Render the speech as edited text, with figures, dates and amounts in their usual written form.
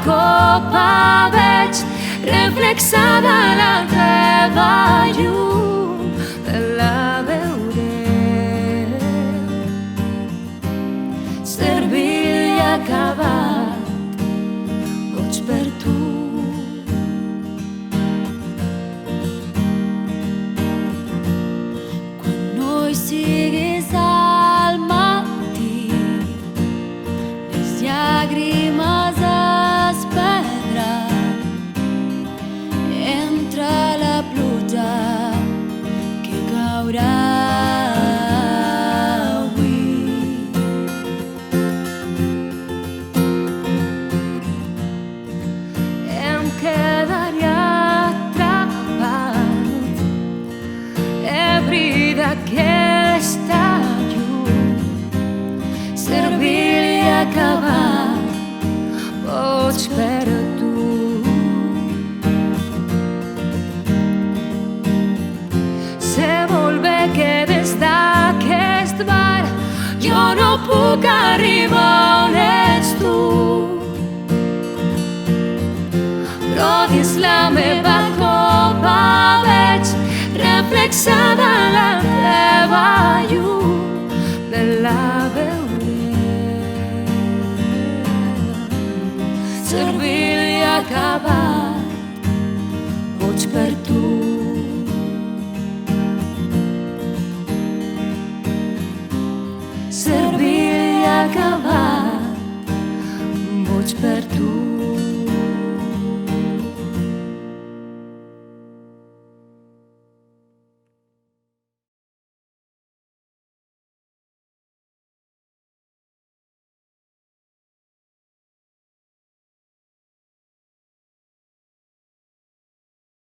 copa veig reflexada la teva llum, te la veuré. Servir i acabat, boig per tu. Quan no hi siguis al matí, les llàgrimes es perdran entre la pluja que caurà avui. Em quedaré atrapat ebri d'aquesta llum, servir i acabar, boig per tu. Sé molt bé que des d'aquest bar jo no puc arribar on ets tu, però dins la meva copa veig reflexada la teva llum, te la veuré. Servir i acabat, boig per tu.